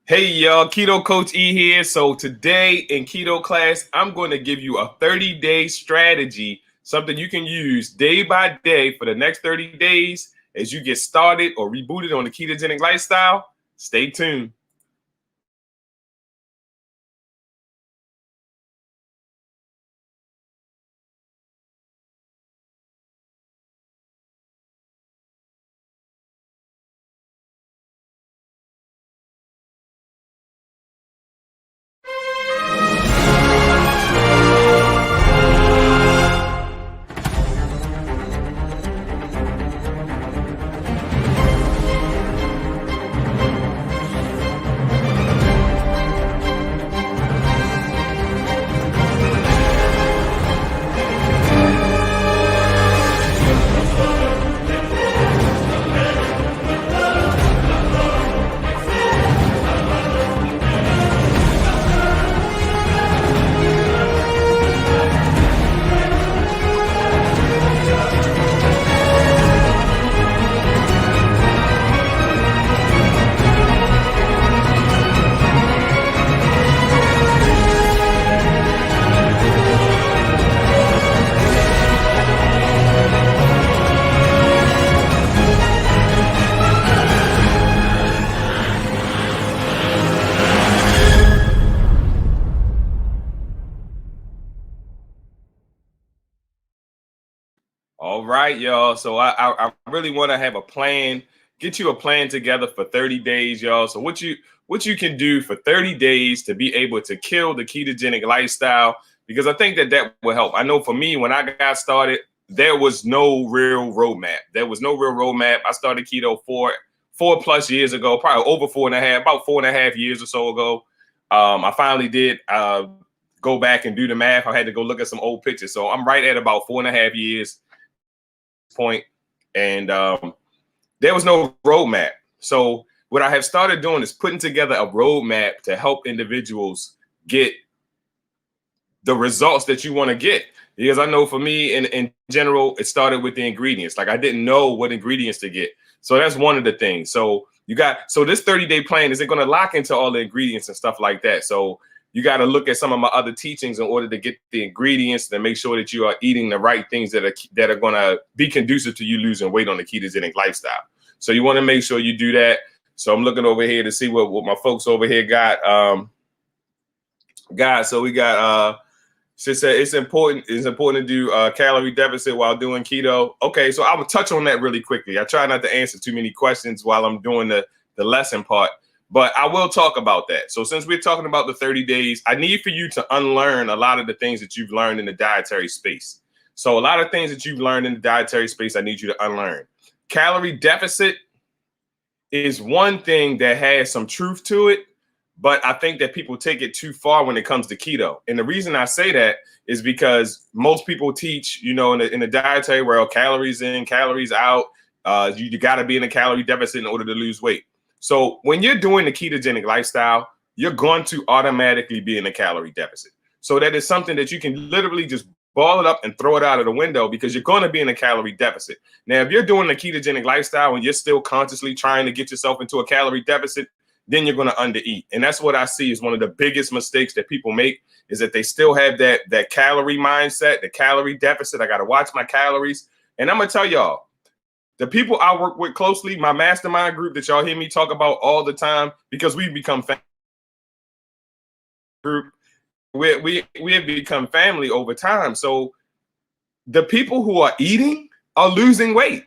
Hey y'all, Keto Coach E here. So today in Keto class, I'm going to give you a 30-day strategy, something you can use day by day for the next 30 days as you get started or rebooted on the ketogenic lifestyle. Stay tuned. All right, y'all. So I really want to have a plan, get you a plan together for 30 days, y'all. So what you can do for 30 days to be able to kill the ketogenic lifestyle, because I think that will help. I know for me, when I got started, there was no real roadmap. There was no real roadmap. I started keto four plus years ago, probably over 4.5, about 4.5 years or so ago. I finally did go back and do the math. I had to go look at some old pictures. So I'm right at about 4.5 years point, and there was no roadmap. So what I have started doing is putting together a roadmap to help individuals get the results that you want to get. Because I know for me, in general, it started with the ingredients. Like, I didn't know what ingredients to get. So that's one of the things. So this 30-day plan isn't going to lock into all the ingredients and stuff like that. So you got to look at some of my other teachings in order to get the ingredients and make sure that you are eating the right things that are going to be conducive to you losing weight on the ketogenic lifestyle. So you want to make sure you do that. So I'm looking over here to see what my folks over here got. So we got she said it's important to do calorie deficit while doing keto. Okay, so I will touch on that really quickly. I try not to answer too many questions while I'm doing the lesson part, but I will talk about that. So since we're talking about the 30 days, I need for you to unlearn a lot of the things that you've learned in the dietary space. So a lot of things that you've learned in the dietary space, I need you to unlearn. Calorie deficit is one thing that has some truth to it, but I think that people take it too far when it comes to keto. And the reason I say that is because most people teach, in the dietary world, calories in, calories out. You got to be in a calorie deficit in order to lose weight. So when you're doing the ketogenic lifestyle, you're going to automatically be in a calorie deficit. So that is something that you can literally just ball it up and throw it out of the window, because you're going to be in a calorie deficit. Now, if you're doing the ketogenic lifestyle and you're still consciously trying to get yourself into a calorie deficit, then you're going to undereat. And that's what I see is one of the biggest mistakes that people make, is that they still have that calorie mindset, the calorie deficit. I got to watch my calories. And I'm going to tell y'all, the people I work with closely, my mastermind group that y'all hear me talk about all the time, because we've become group, we have become family over time. So the people who are eating are losing weight.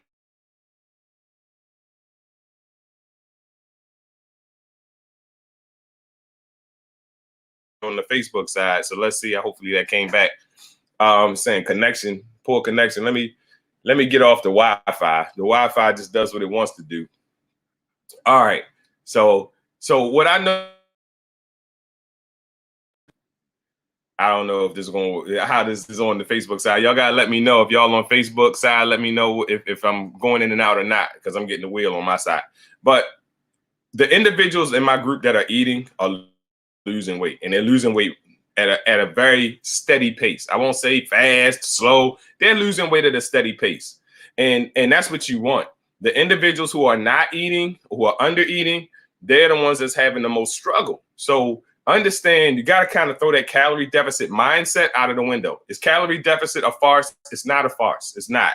On the Facebook side. So let's see. Hopefully that came back. Saying poor connection. Let me get off the Wi-Fi. The Wi-Fi just does what it wants to do. All right. So what I know, I don't know if this is how this is on the Facebook side. Y'all gotta let me know if y'all on Facebook side. Let me know if I'm going in and out or not, because I'm getting the wheel on my side. But the individuals in my group that are eating are losing weight, and they're losing weight at a very steady pace. I won't say fast, slow. They're losing weight at a steady pace. And that's what you want. The individuals who are not eating, who are under eating, they're the ones that's having the most struggle. So understand, you got to kind of throw that calorie deficit mindset out of the window. Is calorie deficit a farce? It's not a farce. It's not.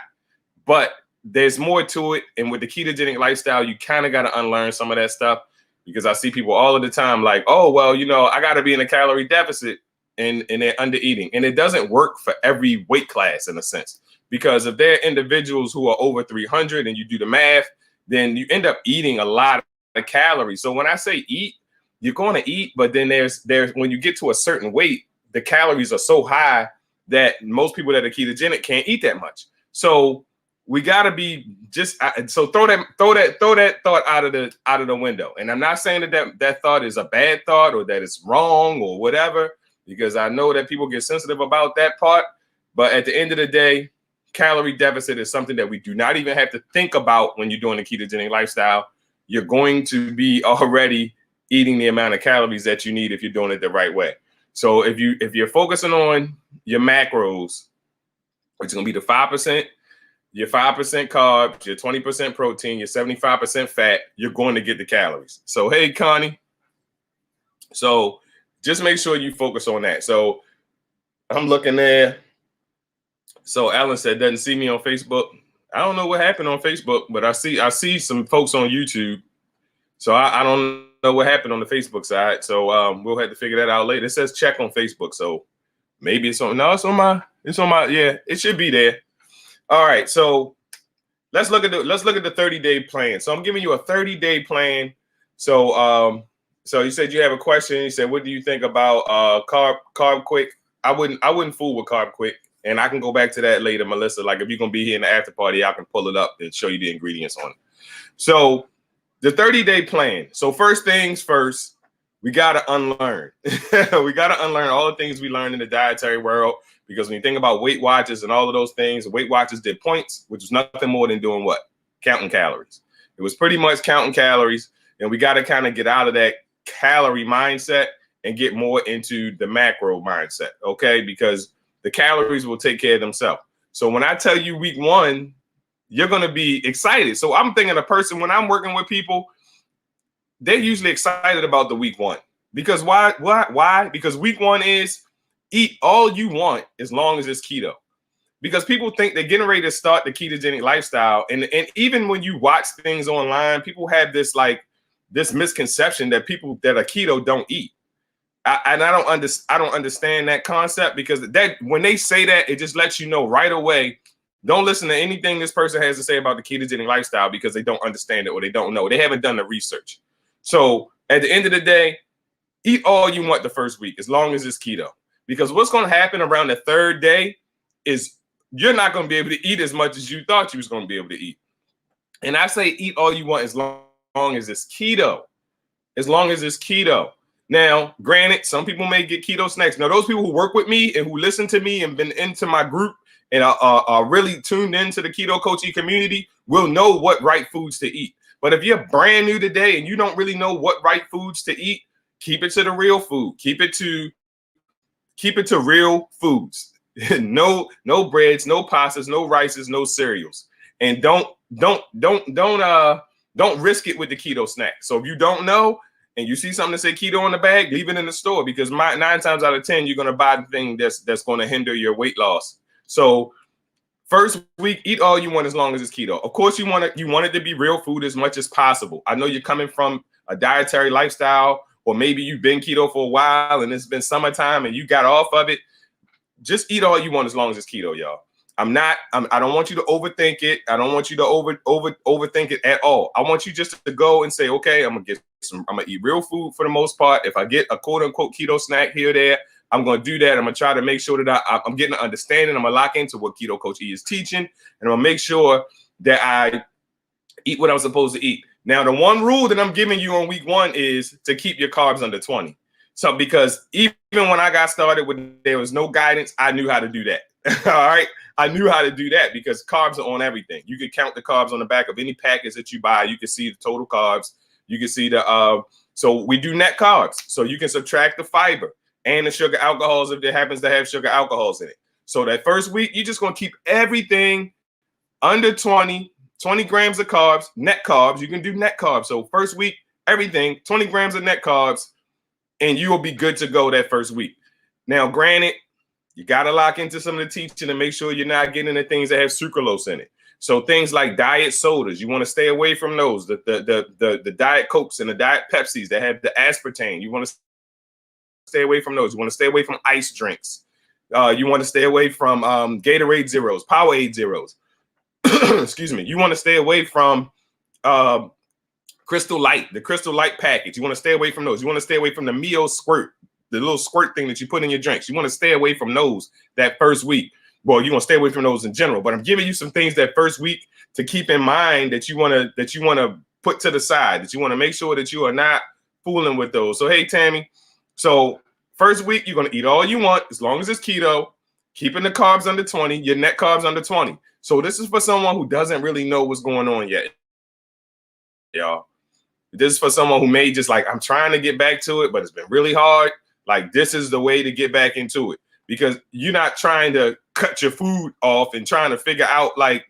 But there's more to it. And with the ketogenic lifestyle, you kind of got to unlearn some of that stuff, because I see people all of the time like, oh, well, you know, I got to be in a calorie deficit, and they're under eating. And it doesn't work for every weight class in a sense, because if there are individuals who are over 300 and you do the math, then you end up eating a lot of calories. So when I say eat, you're going to eat, but then there's when you get to a certain weight, the calories are so high that most people that are ketogenic can't eat that much. So we got to be just so throw that thought out of the window. And I'm not saying that thought is a bad thought or that it's wrong or whatever, because I know that people get sensitive about that part. But at the end of the day, calorie deficit is something that we do not even have to think about when you're doing the ketogenic lifestyle. You're going to be already eating the amount of calories that you need if you're doing it the right way. So if you're focusing on your macros, which is going to be the 5%, your 5% carbs, your 20% protein, your 75% fat, you're going to get the calories. So, hey, Connie. So just make sure you focus on that. So I'm looking there. So Alan said, doesn't see me on Facebook. I don't know what happened on Facebook, but I see some folks on YouTube. So I don't know what happened on the Facebook side. So we'll have to figure that out later. It says check on Facebook. So maybe it's on. No, it's on my. Yeah, it should be there. All right, so let's look at the 30-day plan. So I'm giving you a 30-day plan. So so you said you have a question. You said, what do you think about carb quick? I wouldn't fool with carb quick, and I can go back to that later, Melissa. Like if you're gonna be here in the after party, I can pull it up and show you the ingredients on it. So the 30-day plan. So first things first, we gotta unlearn. We gotta unlearn all the things we learned in the dietary world. Because when you think about Weight Watchers and all of those things, Weight Watchers did points, which was nothing more than doing what? Counting calories. It was pretty much counting calories. And we got to kind of get out of that calorie mindset and get more into the macro mindset, okay? Because the calories will take care of themselves. So when I tell you week one, you're going to be excited. So I'm thinking a person, when I'm working with people, they're usually excited about the week one. Because why? Because week one is eat all you want as long as it's keto. Because people think they're getting ready to start the ketogenic lifestyle. And even when you watch things online, people have this misconception that people that are keto don't eat. I don't understand that concept, because that when they say that, it just lets you know right away, don't listen to anything this person has to say about the ketogenic lifestyle, because they don't understand it or they don't know. They haven't done the research. So at the end of the day, eat all you want the first week as long as it's keto. Because what's going to happen around the third day is you're not going to be able to eat as much as you thought you was going to be able to eat. And I say eat all you want as long as it's keto. As long as it's keto. Now, granted, some people may get keto snacks. Now, those people who work with me and who listen to me and been into my group and are really tuned into the keto coaching community will know what right foods to eat. But if you're brand new today and you don't really know what right foods to eat, keep it to the real food. Keep it to real foods. no breads, no pastas, no rices, no cereals. And don't risk it with the keto snack. So if you don't know and you see something that say keto on the bag, leave it in the store, because 9 times out of 10 you're going to buy the thing that's going to hinder your weight loss. So first week, eat all you want as long as it's keto. Of course, you want it to be real food as much as possible. I know you're coming from a dietary lifestyle, or maybe you've been keto for a while and it's been summertime and you got off of it. Just eat all you want as long as it's keto, y'all. I don't want you to overthink it. I don't want you to overthink it at all. I want you just to go and say, okay, I'm gonna eat real food for the most part. If I get a quote unquote keto snack here or there, I'm gonna do that. I'm gonna try to make sure that I'm getting an understanding. I'm gonna lock into what Keto Coach E is teaching, and I'm gonna make sure that I eat what I'm supposed to eat. Now, the one rule that I'm giving you on week one is to keep your carbs under 20. So, because even when I got started, when there was no guidance, I knew how to do that. All right. I knew how to do that because carbs are on everything. You can count the carbs on the back of any package that you buy. You can see the total carbs. You can see so we do net carbs. So you can subtract the fiber and the sugar alcohols if there happens to have sugar alcohols in it. So that first week, you're just going to keep everything under 20 grams of carbs, net carbs. You can do net carbs. So first week, everything, 20 grams of net carbs, and you will be good to go that first week. Now, granted, you got to lock into some of the teaching and make sure you're not getting the things that have sucralose in it. So things like diet sodas, you want to stay away from those. The diet Cokes and the diet Pepsis that have the aspartame, you want to stay away from those. You want to stay away from ice drinks. You want to stay away from Gatorade Zeros, Powerade Zeros. Excuse me. You want to stay away from Crystal Light, the Crystal Light package. You want to stay away from those. You want to stay away from the Mio Squirt, the little squirt thing that you put in your drinks. You want to stay away from those that first week. Well, you want to stay away from those in general, but I'm giving you some things that first week to keep in mind that you want to put to the side, that you want to make sure that you are not fooling with those. So, hey, Tammy, so first week, you're going to eat all you want as long as it's keto, keeping the carbs under 20, your net carbs under 20. So this is for someone who doesn't really know what's going on yet, y'all. This is for someone who may just like, I'm trying to get back to it, but it's been really hard. Like, this is the way to get back into it, because you're not trying to cut your food off and trying to figure out like,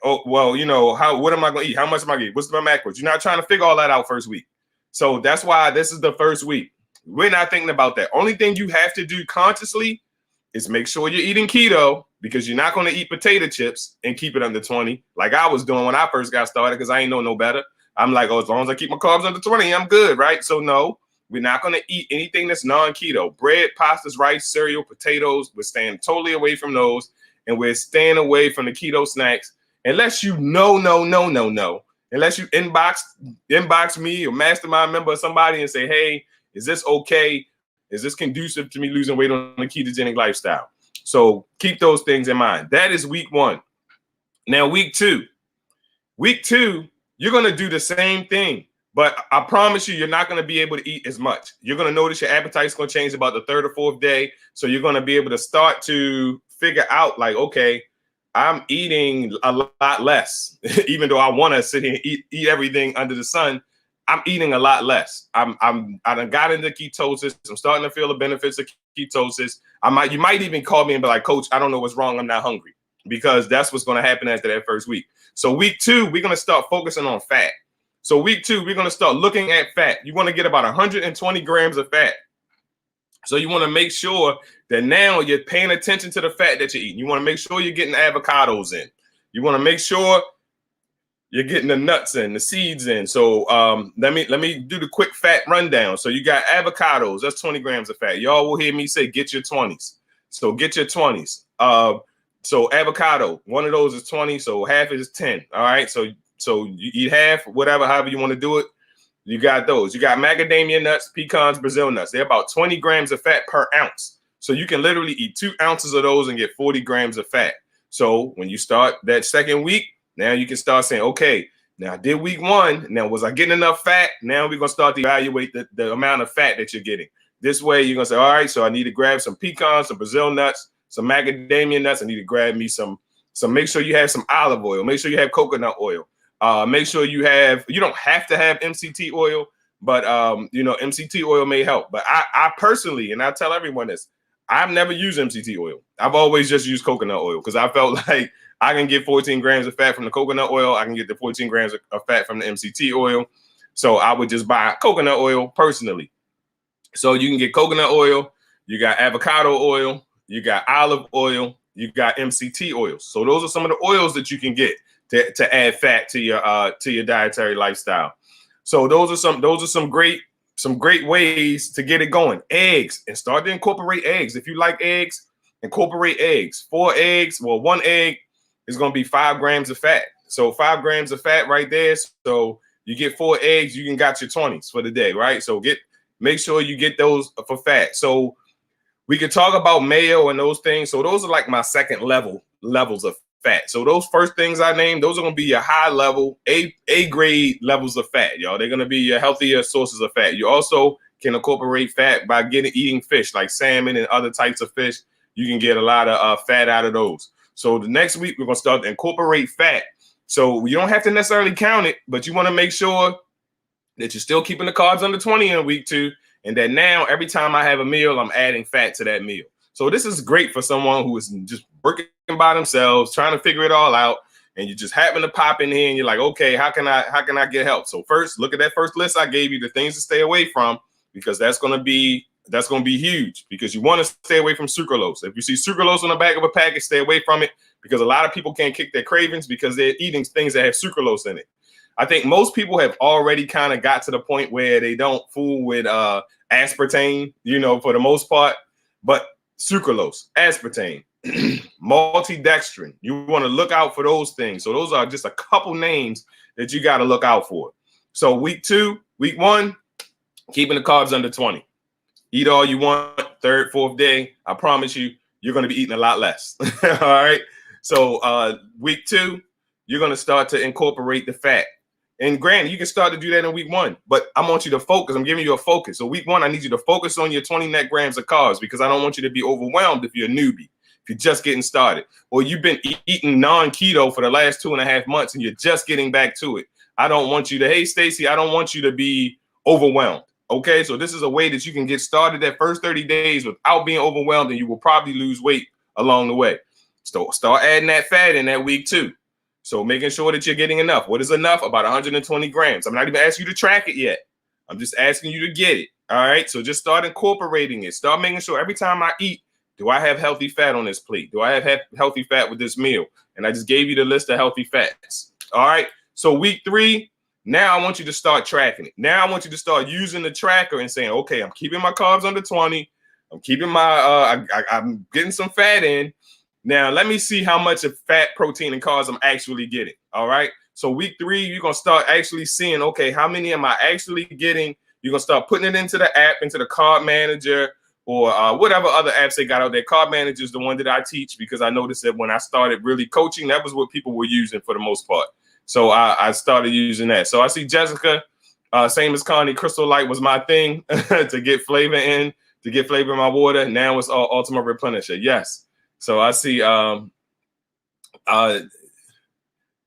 oh, well, you know, what am I going to eat? How much am I going to eat? What's my macros? You're not trying to figure all that out first week. So that's why this is the first week. We're not thinking about that. Only thing you have to do consciously is make sure you're eating keto, because you're not going to eat potato chips and keep it under 20 like I was doing when I first got started, because I ain't know no better. I'm like, oh, as long as I keep my carbs under 20, I'm good, right? So no, we're not going to eat anything that's non-keto. Bread, pastas, rice, cereal, potatoes. We're staying totally away from those, and we're staying away from the keto snacks. Unless you no. Unless you inbox me or mastermind member or somebody and say, hey, is this okay? Is this conducive to me losing weight on a ketogenic lifestyle? So keep those things in mind. That is week 1. Now, week 2, you're going to do the same thing, but I promise you're not going to be able to eat as much. You're going to notice your appetite's going to change about the 3rd or 4th day. So you're going to be able to start to figure out like, okay, I'm eating a lot less, even though I want to sit here and eat everything under the sun. I'm eating a lot less. I done got into ketosis. I'm starting to feel the benefits of ketosis. You might even call me and be like, Coach, I don't know what's wrong. I'm not hungry, because that's what's going to happen after that first week. So week 2, we're going to start focusing on fat. So week 2, we're going to start looking at fat. You want to get about 120 grams of fat. So you want to make sure that now you're paying attention to the fat that you're eating. You want to make sure you're getting avocados in. You want to make sure you're getting the nuts in, the seeds in. So let me do the quick fat rundown. So you got avocados, that's 20 grams of fat. Y'all will hear me say, get your 20s. So get your 20s. So avocado, one of those is 20, so half is 10. All right. So you eat half, however you want to do it. You got those. You got macadamia nuts, pecans, Brazil nuts. They're about 20 grams of fat per ounce. So you can literally eat 2 ounces of those and get 40 grams of fat. So when you start that second week, now you can start saying, okay, now I did week 1. Now, was I getting enough fat? Now we're going to start to evaluate the amount of fat that you're getting. This way, you're going to say, all right, so I need to grab some pecans, some Brazil nuts, some macadamia nuts. I need to grab me some make sure you have some olive oil. Make sure you have coconut oil. Make sure you don't have to have MCT oil, but MCT oil may help. But I personally, and I tell everyone this, I've never used MCT oil. I've always just used coconut oil, because I felt like I can get 14 grams of fat from the coconut oil. I can get the 14 grams of fat from the MCT oil. So I would just buy coconut oil personally. So you can get coconut oil, you got avocado oil, you got olive oil, you got MCT oils. So those are some of the oils that you can get to add fat to your dietary lifestyle. So those are some great ways to get it going. Eggs, and start to incorporate eggs. If you like eggs, incorporate eggs. 4 eggs, well, 1 egg is going to be 5 grams of fat. So 5 grams of fat right there. So you get 4 eggs, you can got your 20s for the day, right? So make sure you get those for fat. So we could talk about mayo and those things. So those are like my second levels of fat. So those first things I named, those are going to be your high level, A grade levels of fat, y'all. They're going to be your healthier sources of fat. You also can incorporate fat by eating fish like salmon and other types of fish. You can get a lot of fat out of those. So the next week, we're going to start to incorporate fat. So you don't have to necessarily count it, but you want to make sure that you're still keeping the carbs under 20 in week 2. And that now every time I have a meal, I'm adding fat to that meal. So this is great for someone who is just working by themselves, trying to figure it all out. and you just happen to pop in here and you're like, okay, how can I get help? So first, look at that first list I gave you, the things to stay away from, because that's going to be huge, because you want to stay away from sucralose. If you see sucralose on the back of a package, stay away from it, because a lot of people can't kick their cravings because they're eating things that have sucralose in it. I think most people have already kind of got to the point where they don't fool with aspartame, for the most part, but sucralose, aspartame, multidextrin, you want to look out for those things. So those are just a couple names that you got to look out for. So week 1, keeping the carbs under 20. Eat all you want, 3rd, 4th day. I promise you, you're going to be eating a lot less. All right. So week 2, you're going to start to incorporate the fat. And granted, you can start to do that in week 1, but I want you to focus. I'm giving you a focus. So week 1, I need you to focus on your 20 net grams of carbs, because I don't want you to be overwhelmed if you're a newbie, if you're just getting started, or you've been eating non-keto for the last 2.5 months and you're just getting back to it. I don't want you to, hey, Stacy, I don't want you to be overwhelmed. Okay, so this is a way that you can get started that first 30 days without being overwhelmed, and you will probably lose weight along the way. So start adding that fat in that week 2. So making sure that you're getting enough. What is enough? About 120 grams. I'm not even asking you to track it yet. I'm just asking you to get it. All right. So just start incorporating it. Start making sure every time I eat, do I have healthy fat on this plate? Do I have healthy fat with this meal? And I just gave you the list of healthy fats. All right. So week 3, now I want you to start tracking it. Now I want you to start using the tracker and saying, okay, I'm keeping my carbs under 20. I'm keeping my, I'm getting some fat in. Now, let me see how much of fat, protein, and carbs I'm actually getting. All right. So week 3, you're going to start actually seeing, okay, how many am I actually getting? You're going to start putting it into the app, into the Carb Manager, or whatever other apps they got out there. Carb Manager is the one that I teach, because I noticed that when I started really coaching, that was what people were using for the most part. So I started using that. So I see Jessica, same as Connie, Crystal Light was my thing to get flavor in, my water. Now it's Ultimate Replenisher. Yes. So I see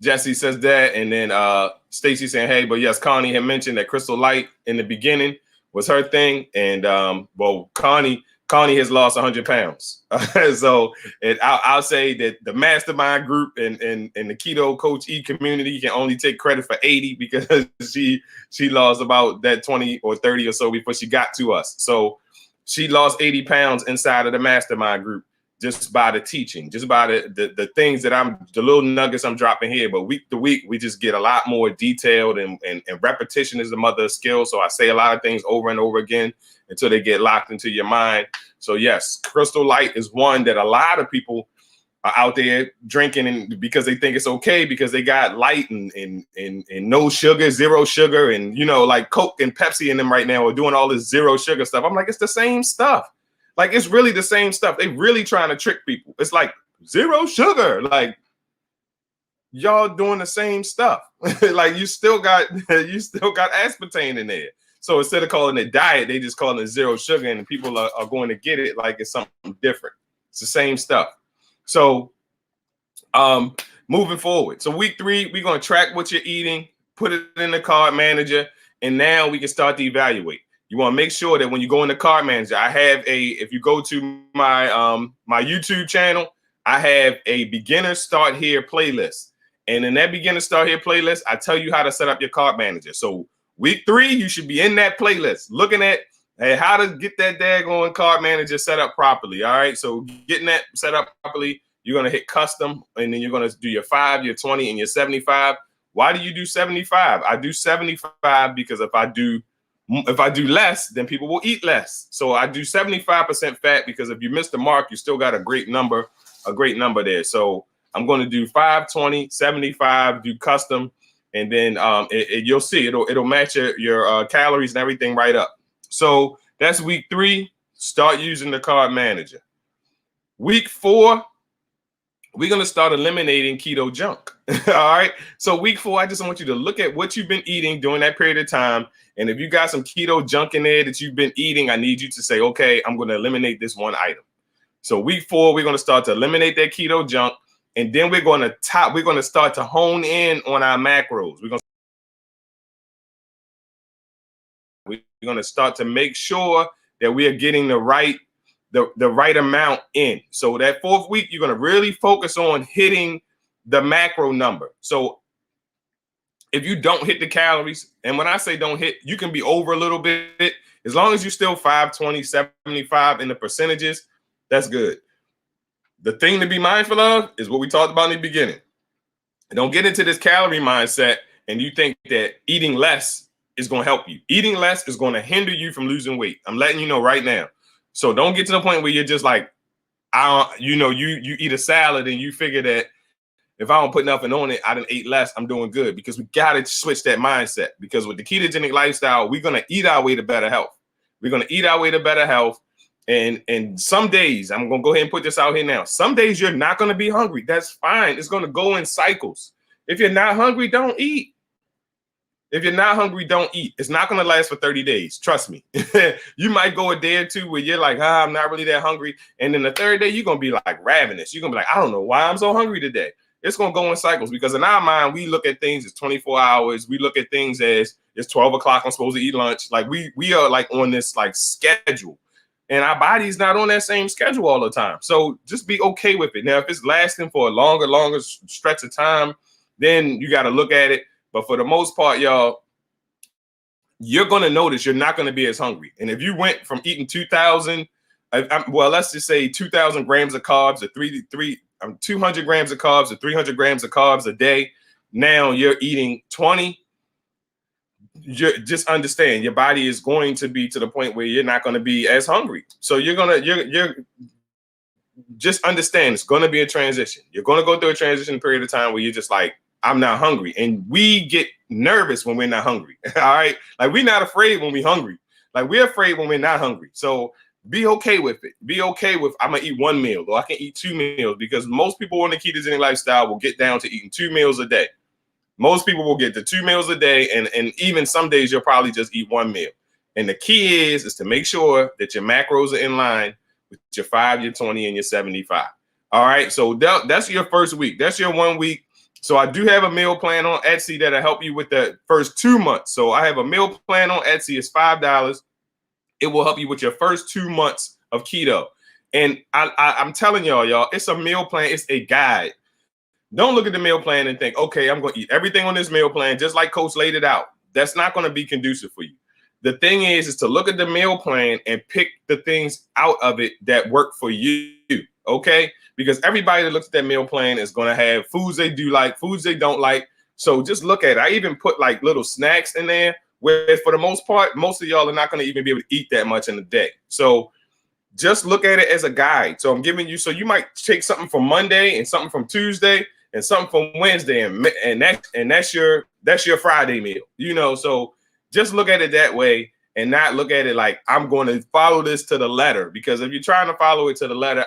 Jesse says that, and then Stacy saying, hey, but yes, Connie had mentioned that Crystal Light in the beginning was her thing. And well, Connie has lost 100 pounds. So I'll say that the mastermind group and the Keto Coach E community can only take credit for 80, because she lost about that 20 or 30 or so before she got to us. So she lost 80 pounds inside of the mastermind group, just by the teaching, just by the things that the little nuggets I'm dropping here. But week to week, we just get a lot more detailed, and repetition is the mother of skill. So I say a lot of things over and over again until they get locked into your mind. So yes, Crystal Light is one that a lot of people are out there drinking, and because they think it's okay, because they got light and no sugar, 0 sugar, and like Coke and Pepsi in them right now are doing all this 0 sugar stuff. I'm like, it's the same stuff. Like, it's really the same stuff. They really trying to trick people. It's like 0 sugar. Like, y'all doing the same stuff. Like, you still got aspartame in there. So instead of calling it diet, they just calling it 0 sugar, and people are going to get it like it's something different. It's the same stuff. So moving forward. So week 3, we're going to track what you're eating, put it in the Carb Manager, and now we can start to evaluate. You want to make sure that when you go in the Carb Manager, if you go to my my YouTube channel, I have a beginner start here playlist. And in that beginner start here playlist, I tell you how to set up your Carb Manager. So week 3, you should be in that playlist looking at how to get that daggone Carb Manager set up properly. All right. So getting that set up properly, you're going to hit custom, and then you're going to do your 5, your 20, and your 75. Why do you do 75? I do 75 because if I do less, then people will eat less. So I do 75% fat, because if you miss the mark, you still got a great number there. So I'm going to do 5, 20, 75, do custom, and then you'll see it'll match your calories and everything right up. So that's week 3. Start using the Carb Manager. Week 4, we're going to start eliminating keto junk. All right. So week 4, I just want you to look at what you've been eating during that period of time. And if you got some keto junk in there that you've been eating, I need you to say, okay, I'm going to eliminate this one item. So week 4, we're going to start to eliminate that keto junk. And then we're going to start to hone in on our macros. We're going to start to make sure that we are getting the right amount in. So that 4th week, you're going to really focus on hitting the macro number. So if you don't hit the calories, and when I say don't hit, you can be over a little bit. As long as you're still 520, 75 in the percentages, that's good. The thing to be mindful of is what we talked about in the beginning. Don't get into this calorie mindset and you think that eating less is going to help you. Eating less is going to hinder you from losing weight. I'm letting you know right now. So don't get to the point where you're just like, you eat a salad and you figure that if I don't put nothing on it, I done ate less, I'm doing good. Because we got to switch that mindset. Because with the ketogenic lifestyle, we're going to eat our way to better health. We're going to eat our way to better health. And some days, I'm going to go ahead and put this out here now. Some days you're not going to be hungry. That's fine. It's going to go in cycles. If you're not hungry, don't eat. If you're not hungry, don't eat. It's not going to last for 30 days. Trust me. You might go a day or two where you're like, I'm not really that hungry. And then the third day, you're going to be like ravenous. You're going to be like, I don't know why I'm so hungry today. It's going to go in cycles because in our mind, we look at things as 24 hours. We look at things as it's 12 o'clock. I'm supposed to eat lunch. Like we are like on this like schedule and our body's not on that same schedule all the time. So just be okay with it. Now, if it's lasting for a longer stretch of time, then you got to look at it. But for the most part, y'all, you're going to notice you're not going to be as hungry. And if you went from eating 2,000, let's just say 2,000 grams of carbs or 200 grams of carbs or 300 grams of carbs a day. Now you're eating 20. You just understand your body is going to be to the point where you're not going to be as hungry. So you're just understand it's going to be a transition. You're going to go through a transition period of time where you're just like, I'm not hungry. And we get nervous when we're not hungry. All right. Like we're not afraid when we're hungry. Like we're afraid when we're not hungry. So be okay with it. Be okay with I'm going to eat one meal or I can eat 2 meals because most people on the ketogenic lifestyle will get down to eating 2 meals a day. Most people will get to 2 meals a day. And even some days you'll probably just eat 1 meal. And the key is to make sure that your macros are in line with your 5, your 20, and your 75. All right. So that's your first week. That's your 1 week. So I do have a meal plan on Etsy that'll help you with the first 2 months. So I have a meal plan on Etsy. It's $5. It will help you with your first 2 months of keto. And I'm telling y'all, it's a meal plan. It's a guide. Don't look at the meal plan and think, okay, I'm going to eat everything on this meal plan, just like Coach laid it out. That's not going to be conducive for you. The thing is to look at the meal plan and pick the things out of it that work for you. Okay. Because everybody that looks at that meal plan is going to have foods they do like, foods they don't like. So just look at it. I even put like little snacks in there where for the most part, most of y'all are not going to even be able to eat that much in a day. So just look at it as a guide. So I'm giving you, so you might take something from Monday and something from Tuesday and something from Wednesday and that's your Friday meal, so just look at it that way and not look at it like I'm going to follow this to the letter, because if you're trying to follow it to the letter,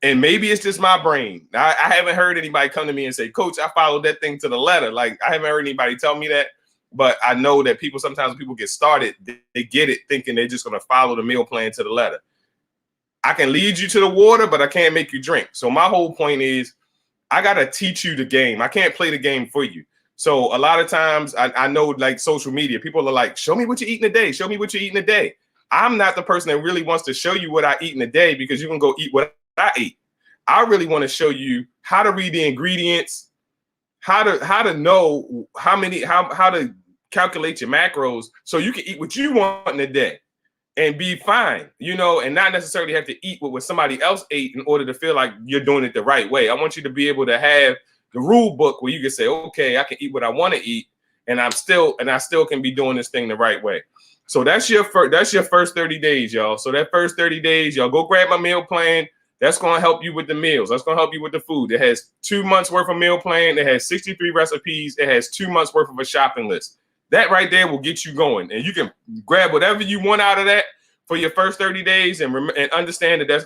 and maybe it's just my brain. I haven't heard anybody come to me and say, Coach, I followed that thing to the letter. Like I haven't heard anybody tell me that, but I know that sometimes when people get started, they get it thinking they're just going to follow the meal plan to the letter. I can lead you to the water, but I can't make you drink. So my whole point is I got to teach you the game. I can't play the game for you. So a lot of times I know like social media, people are like, show me what you're eating a day. Show me what you're eating a day. I'm not the person that really wants to show you what I eat in a day because you can go eat what I eat. I really want to show you how to read the ingredients, how to know how to calculate your macros so you can eat what you want in a day and be fine, and not necessarily have to eat what somebody else ate in order to feel like you're doing it the right way. I want you to be able to have the rule book where you can say, okay, I can eat what I want to eat and I still can be doing this thing the right way. So that's your first 30 days, y'all. So that first 30 days, y'all go grab my meal plan. That's going to help you with the meals. That's going to help you with the food. It has 2 months worth of meal plan. It has 63 recipes. It has 2 months worth of a shopping list. That right there will get you going. And you can grab whatever you want out of that for your first 30 days and understand that that's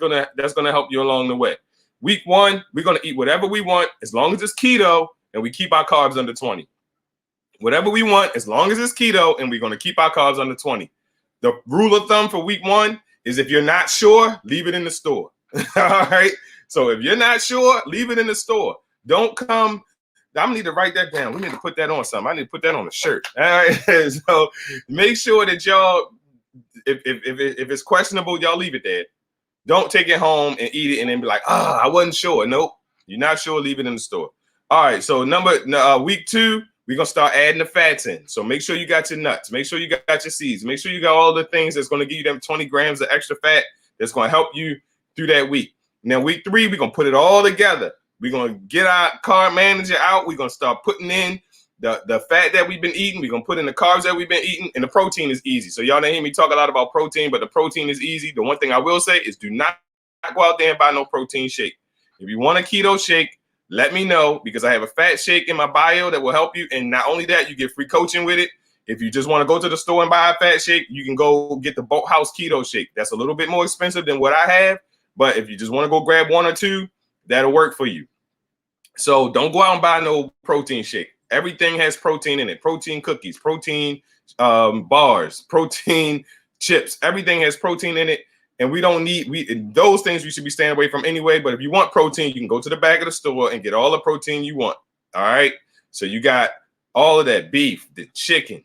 going to help you along the way. Week 1, we're going to eat whatever we want as long as it's keto and we keep our carbs under 20. Whatever we want as long as it's keto and we're going to keep our carbs under 20. The rule of thumb for week 1 is if you're not sure, leave it in the store. All right. So if you're not sure, leave it in the store. Don't come. I need to write that down. We need to put that on something. I need to put that on a shirt. All right. So make sure that y'all, if it's questionable, y'all leave it there. Don't take it home and eat it and then be like, I wasn't sure. Nope. You're not sure, leave it in the store. All right, so week 2, we're gonna start adding the fats in. So make sure you got your nuts, make sure you got your seeds, make sure you got all the things that's gonna give you them 20 grams of extra fat that's gonna help you through that week. Now, week 3, we're gonna put it all together. We're gonna get our carb manager out. We're gonna start putting in the fat that we've been eating. We're gonna put in the carbs that we've been eating, and the protein is easy. So y'all didn't hear me talk a lot about protein, but the protein is easy. The one thing I will say is do not go out there and buy no protein shake. If you want a keto shake, let me know, because I have a fat shake in my bio that will help you. And not only that, you get free coaching with it. If you just want to go to the store and buy a fat shake, you can go get the Boathouse Keto Shake. That's a little bit more expensive than what I have. But if you just want to go grab 1 or 2, that'll work for you. So don't go out and buy no protein shake. Everything has protein in it. Protein cookies, protein bars, protein chips. Everything has protein in it. And we don't need those things we should be staying away from anyway. But if you want protein, you can go to the back of the store and get all the protein you want. All right. So you got all of that beef, the chicken,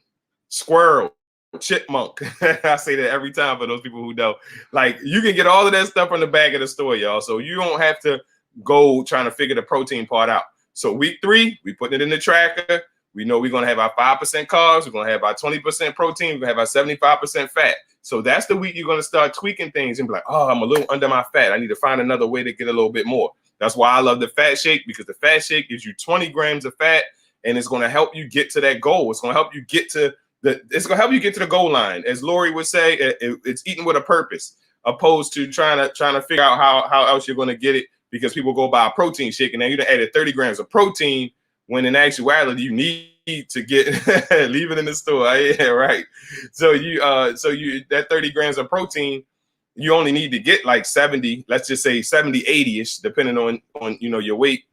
squirrel, chipmunk. I say that every time for those people who know. Like, you can get all of that stuff from the back of the store, y'all. So you don't have to go trying to figure the protein part out. So week 3, we putting it in the tracker. We know we're going to have our 5% carbs. We're going to have our 20% protein. We're going to have our 75% fat. So that's the week you're going to start tweaking things and be like, oh, I'm a little under my fat. I need to find another way to get a little bit more. That's why I love the fat shake, because the fat shake gives you 20 grams of fat, and it's going to help you get to that goal. It's going to help you get to the goal line. As Lori would say, it's eating with a purpose, opposed to trying to figure out how else you're going to get it, because people go buy a protein shake and then you done added 30 grams of protein, when in actuality you need to get leave it in the store. Yeah, right. So that 30 grams of protein, you only need to get like 70, let's just say 70, 80-ish, depending on your weight.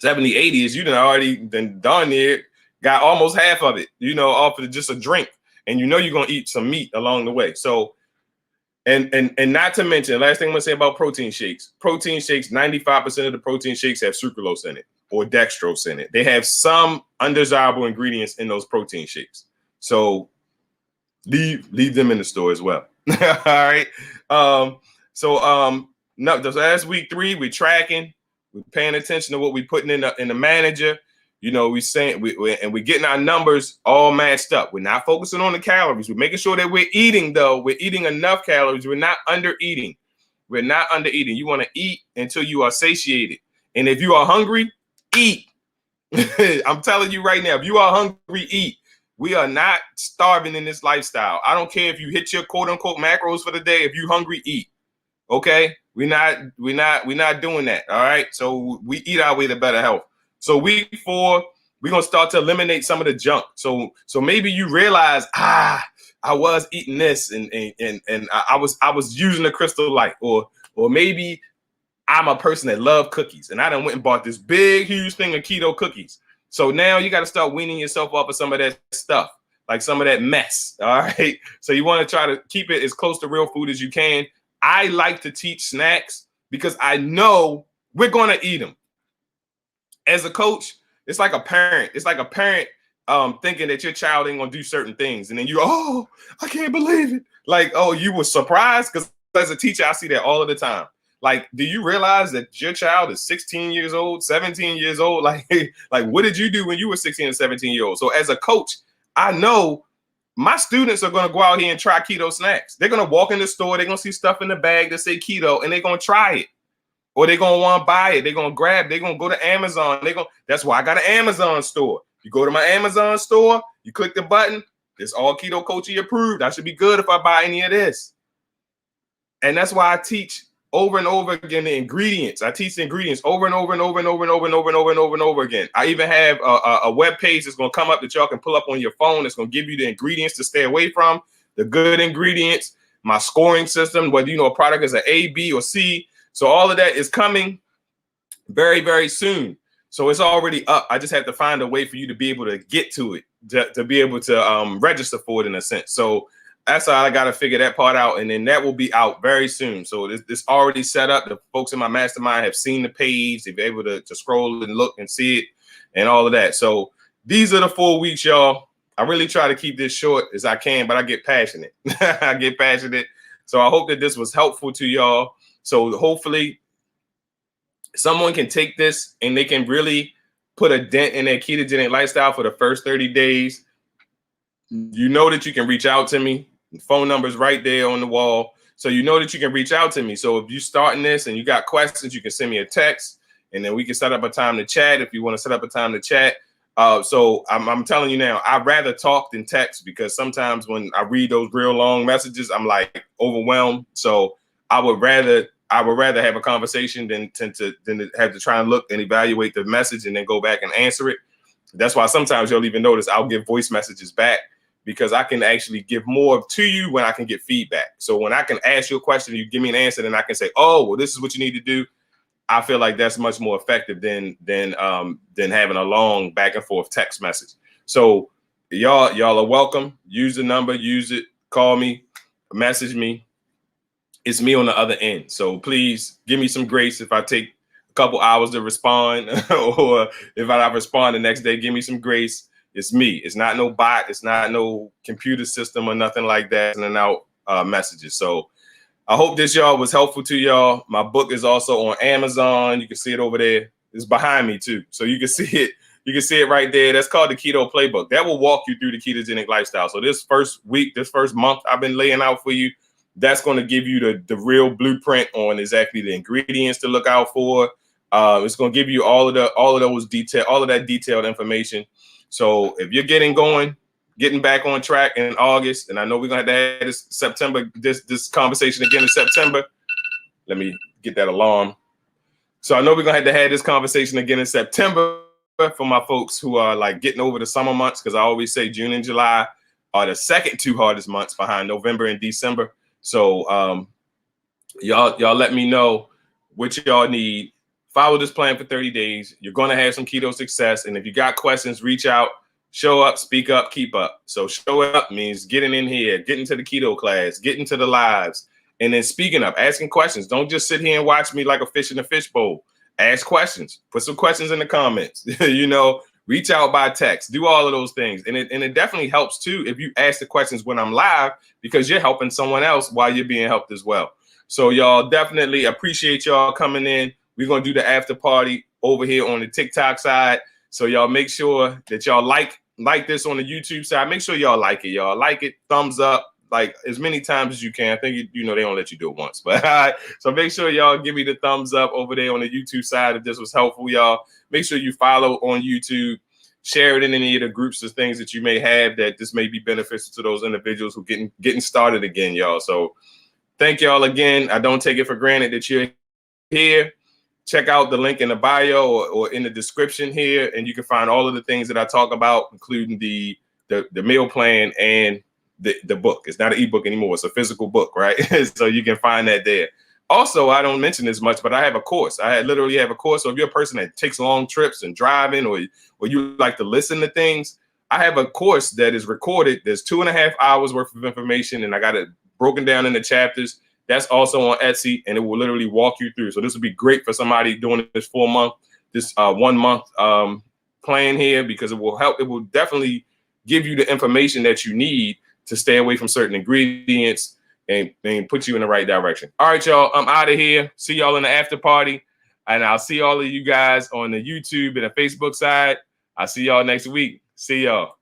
70, 80 is you done already done there, got almost half of it, off of just a drink. And you're gonna eat some meat along the way. So and not to mention, last thing I'm gonna say about protein shakes, 95% of the protein shakes have sucralose in it or dextrose in it. They have some undesirable ingredients in those protein shakes. So leave them in the store as well. All right. So that's week 3. We're tracking, we're paying attention to what we're putting in the manager. We're getting our numbers all matched up. We're not focusing on the calories. We're making sure that we're eating, though. We're eating enough calories. We're not under eating. You want to eat until you are satiated. And if you are hungry, eat. I'm telling you right now, if you are hungry, eat. We are not starving in this lifestyle. I don't care if you hit your quote unquote macros for the day. If you're hungry, eat. Okay? We're not doing that. All right. So we eat our way to better health. So week 4, we're gonna start to eliminate some of the junk. So maybe you realize, I was eating this and I was using the Crystal Light, or maybe I'm a person that love cookies and I done went and bought this big, huge thing of keto cookies. So now you got to start weaning yourself off of some of that stuff, like some of that mess. All right. So you want to try to keep it as close to real food as you can. I like to teach snacks because I know we're going to eat them. As a coach, it's like a parent. Thinking that your child ain't going to do certain things. And then I can't believe it. Like, oh, you were surprised? Because as a teacher, I see that all of the time. Like, do you realize that your child is 16 years old, 17 years old? Like what did you do when you were 16 and 17 years old? So as a coach, I know my students are going to go out here and try keto snacks. They're going to walk in the store. They're going to see stuff in the bag that say keto, and they're going to try it. Or they're going to want to buy it. They're going to go to Amazon. That's why I got an Amazon store. You go to my Amazon store, you click the button. It's all keto coaching approved. I should be good if I buy any of this. And that's why I teach over and over again the ingredients. I teach the ingredients over and over and over and over and over and over and over and over and over again. I even have a web page that's going to come up that y'all can pull up on your phone. It's going to give you the ingredients to stay away from, the good ingredients, my scoring system, whether a product is an A, B, or C. So all of that is coming very, very soon. So it's already up. I just have to find a way for you to be able to get to it, to be able to register for it in a sense. So that's how I got to figure that part out. And then that will be out very soon. So this already set up. The folks in my mastermind have seen the page. They've been able to scroll and look and see it and all of that. So these are the 4 weeks, y'all. I really try to keep this short as I can, but I get passionate. So I hope that this was helpful to y'all. So hopefully someone can take this and they can really put a dent in their ketogenic lifestyle for the first 30 days, you know that you can reach out to me. The phone number is right there on the wall. So you know that you can reach out to me. So if you're starting this and you got questions, you can send me a text, and then we can set up a time to chat if you want to set up a time to chat. So I'm telling you now, I'd rather talk than text, because sometimes when I read those real long messages, I'm like overwhelmed. So I would rather have a conversation than to have to try and look and evaluate the message and then go back and answer it. That's why sometimes you'll even notice I'll give voice messages back, because I can actually give more to you when I can get feedback. So when I can ask you a question, you give me an answer, and I can say, oh, well, this is what you need to do. I feel like that's much more effective than having a long back and forth text message. So y'all are welcome. Use the number, use it, call me, message me. It's me on the other end. So please give me some grace if I take a couple hours to respond, or if I respond the next day, give me some grace. It's me. It's not no bot. It's not no computer system or nothing like that sending out messages. So I hope this y'all was helpful to y'all. My book is also on Amazon. You can see it over there. It's behind me too. So you can see it. You can see it right there. That's called the Keto Playbook. That will walk you through the ketogenic lifestyle. So this first week, this first month I've been laying out for you, that's going to give you the real blueprint on exactly the ingredients to look out for. It's going to give you all of that detailed information. So if you're getting back on track in August, and I know we're going to have this September, this conversation again in September. Let me get that alarm. So I know we're going to have this conversation again in September for my folks who are like getting over the summer months, because I always say June and July are the second two hardest months behind November and December. So y'all let me know what y'all need. Follow this plan for 30 days. You're going to have some keto success. And if you got questions, reach out, show up, speak up, keep up. So show up means getting in here, getting to the keto class, getting to the lives, and then speaking up, asking questions. Don't just sit here and watch me like a fish in a fishbowl. Ask questions. Put some questions in the comments. Reach out by text. Do all of those things. And it definitely helps too if you ask the questions when I'm live, because you're helping someone else while you're being helped as well. So y'all definitely appreciate y'all coming in. We're going to do the after party over here on the TikTok side. So y'all make sure that y'all like this on the YouTube side. Make sure y'all like it. Y'all like it. Thumbs up, like as many times as you can. I think, they don't let you do it once. But all right. So make sure y'all give me the thumbs up over there on the YouTube side if this was helpful, y'all. Make sure you follow on YouTube. Share it in any of the groups of things that you may have that this may be beneficial to those individuals who getting started again, y'all. So thank y'all again. I don't take it for granted that you're here. Check out the link in the bio or in the description here, and you can find all of the things that I talk about, including the meal plan and the book. It's not an ebook anymore. It's a physical book, right? So you can find that there. Also, I don't mention this much, but I have a course. I literally have a course. So if you're a person that takes long trips and driving, or you like to listen to things, I have a course that is recorded. There's 2.5 hours worth of information, and I got it broken down into chapters. That's also on Etsy, and it will literally walk you through. So this would be great for somebody doing this 1 month plan here, because it will help. It will definitely give you the information that you need to stay away from certain ingredients and put you in the right direction. All right, y'all, I'm out of here. See y'all in the after party, and I'll see all of you guys on the YouTube and the Facebook side. I'll see y'all next week. See y'all.